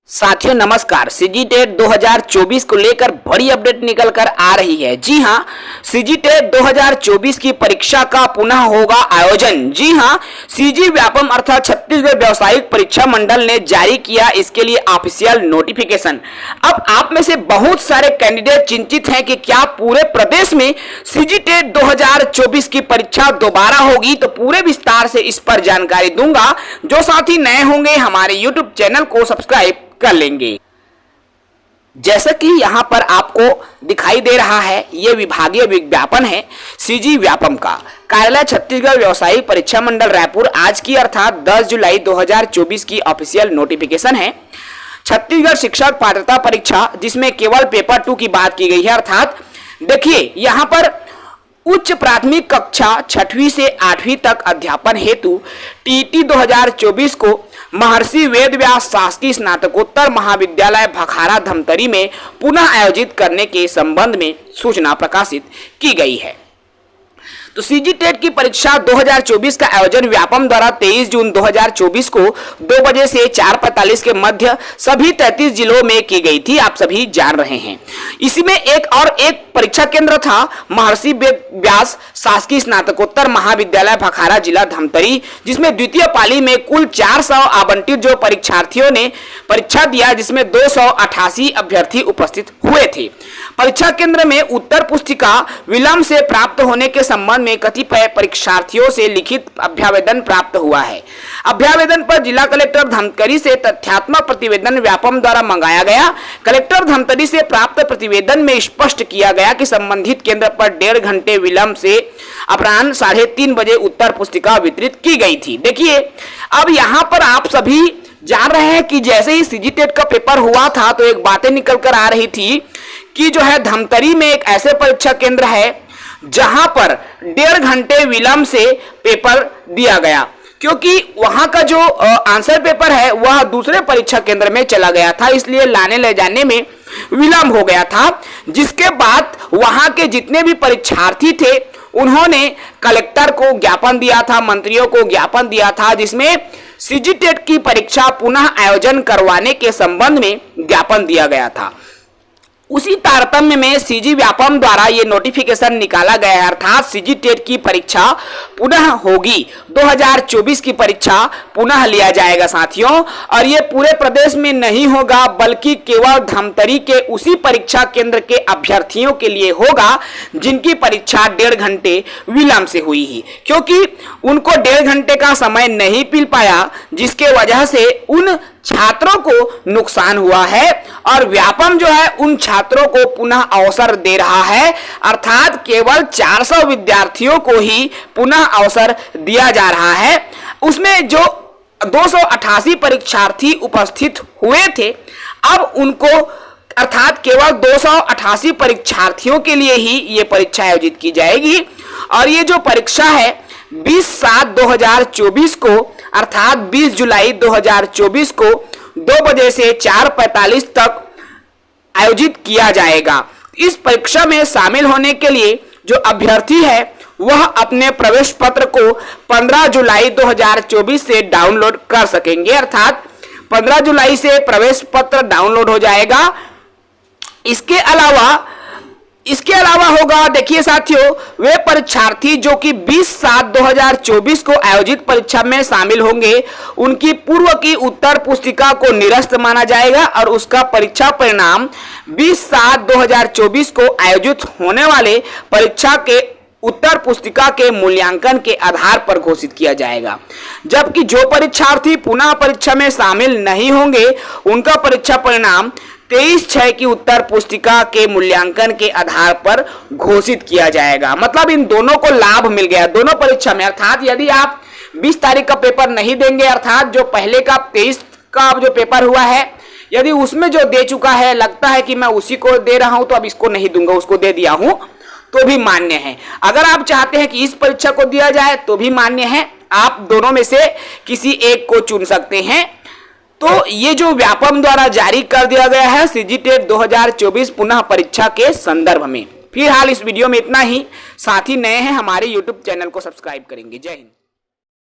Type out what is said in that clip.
साथियों नमस्कार। सीजीटेट 2024 को लेकर बड़ी अपडेट निकल कर आ रही है। जी हां, सीजीटेट 2024 की परीक्षा का पुनः होगा आयोजन। जी हां, सीजी व्यापम अर्थात छत्तीसगढ़ व्यावसायिक परीक्षा मंडल ने जारी किया इसके लिए ऑफिशियल नोटिफिकेशन। अब आप में से बहुत सारे कैंडिडेट चिंतित हैं कि क्या पूरे प्रदेश में सीजीटेट 2024 की परीक्षा दोबारा होगी, तो पूरे विस्तार से इस पर जानकारी दूंगा। जो साथी नए होंगे हमारे यूट्यूब चैनल को सब्सक्राइब कर लेंगे। जैसा कि यहां पर आपको दिखाई दे रहा है, यह विभागीय विज्ञापन है सीजी व्यापम का। कार्यालय छत्तीसगढ़ व्यावसायिक परीक्षा मंडल रायपुर आज की अर्थात 10 जुलाई 2024 की ऑफिशियल नोटिफिकेशन है। छत्तीसगढ़ शिक्षक पात्रता परीक्षा, जिसमें केवल पेपर 2 की बात की गई है। अर्थात देखिए यहां पर उच्च प्राथमिक कक्षा 6वीं से 8वीं तक अध्यापन हेतु टीटी 2024 को महर्षि वेदव्यास शासकीय स्नातकोत्तर महाविद्यालय भखारा धमतरी में पुनः आयोजित करने के संबंध में सूचना प्रकाशित की गई है। तो सीजीटेट की परीक्षा 2024 का आयोजन व्यापम द्वारा 23 जून 2024 को 2 बजे से 4:45 के मध्य सभी 33 जिलों में की गई थी, आप सभी जान रहे हैं। इसी में एक परीक्षा केंद्र था महर्षि व्यास शासकीय स्नातकोत्तर महाविद्यालय भखारा जिला धमतरी, जिसमें द्वितीय पाली में कुल 400 आवंटित जो परीक्षार्थियों ने परीक्षा दिया, जिसमें 288 अभ्यर्थी उपस्थित हुए थे। परीक्षा केंद्र में उत्तर पुस्तिका विलंब से प्राप्त होने के संबंध में कतिपय परीक्षार्थियों से लिखित अभ्यावेदन प्राप्त हुआ है। अभ्यावेदन पर जिला कलेक्टर धमतरी से तथ्यात्मक प्रतिवेदन व्यापम द्वारा मंगाया गया। कलेक्टर धमतरी से प्राप्त प्रतिवेदन में स्पष्ट किया गया कि संबंधित केंद्र पर 1.5 घंटे विलंब से अपराह्न 3:30 बजे उत्तर पुस्तिका वितरित की गई थी। देखिए अब यहाँ पर आप सभी जान रहे हैं कि जैसे ही सीजीटेट का पेपर हुआ था तो एक बातें निकल कर आ रही थी कि जो है धमतरी में एक ऐसे परीक्षा केंद्र है जहां पर 1.5 घंटे विलंब से पेपर दिया गया, क्योंकि वहां का जो आंसर पेपर है वह दूसरे परीक्षा केंद्र में चला गया था, इसलिए लाने ले जाने में विलंब हो गया था। जिसके बाद वहां के जितने भी परीक्षार्थी थे उन्होंने कलेक्टर को ज्ञापन दिया था, मंत्रियों को ज्ञापन दिया था, जिसमें सीजीटेट की परीक्षा पुनः आयोजन करवाने के संबंध में ज्ञापन दिया गया था। उसी तारतम्य में सीजी व्यापम द्वारा ये नोटिफिकेशन निकाला गया है। अर्थात सीजीटेट की परीक्षा पुनः होगी, 2024 की परीक्षा पुनः लिया जाएगा साथियों। और ये पूरे प्रदेश में नहीं होगा, बल्कि केवल धमतरी के उसी परीक्षा केंद्र के अभ्यर्थियों के लिए होगा जिनकी परीक्षा 1.5 घंटे विलंब से हुई ही, क्योंकि उनको 1.5 घंटे का समय नहीं मिल पाया, जिसके वजह से उन छात्रों को नुकसान हुआ है। और व्यापम जो है उन छात्रों को पुनः अवसर दे रहा है, अर्थात केवल 400 विद्यार्थियों को ही पुनः अवसर दिया जा रहा है। उसमें जो 288 परीक्षार्थी उपस्थित हुए थे, अब उनको अर्थात केवल 288 परीक्षार्थियों के लिए ही ये परीक्षा आयोजित की जाएगी। और ये जो परीक्षा है 20/7/2024 को अर्थात 20 जुलाई 2024 को 2 बजे से 4:45 तक आयोजित किया जाएगा। इस परीक्षा में शामिल होने के लिए जो अभ्यर्थी है वह अपने प्रवेश पत्र को 15 जुलाई 2024 से डाउनलोड कर सकेंगे। अर्थात 15 जुलाई से प्रवेश पत्र डाउनलोड हो जाएगा। इसके अलावा होगा, देखिए साथियों, वे परीक्षार्थी जो कि 20/7/2024 को आयोजित परीक्षा में शामिल होंगे, उनकी पूर्व की उत्तर पुस्तिका को निरस्त माना जाएगा और उसका परीक्षा परिणाम 20/7/2024 को आयोजित होने वाले परीक्षा के उत्तर पुस्तिका के मूल्यांकन के आधार पर घोषित किया जाएगा। जबकि जो परीक्षार्थी पुनः परीक्षा में शामिल नहीं होंगे, उनका परीक्षा परिणाम 23/6 की उत्तर पुस्तिका के मूल्यांकन के आधार पर घोषित किया जाएगा। मतलब इन दोनों को लाभ मिल गया दोनों परीक्षा में। अर्थात यदि आप 20 तारीख का पेपर नहीं देंगे, अर्थात जो पहले का 23 का जो पेपर हुआ है, यदि उसमें जो दे चुका है लगता है कि मैं उसी को दे रहा हूं तो अब इसको नहीं दूंगा, उसको दे दिया हूं, तो भी मान्य है। अगर आप चाहते हैं कि इस परीक्षा को दिया जाए तो भी मान्य है, आप दोनों में से किसी एक को चुन सकते हैं। तो ये जो व्यापम द्वारा जारी कर दिया गया है सीजीटेट 2024 पुनः परीक्षा के संदर्भ में। फिलहाल इस वीडियो में इतना ही। साथ ही नए हैं हमारे यूट्यूब चैनल को सब्सक्राइब करेंगे। जय हिंद।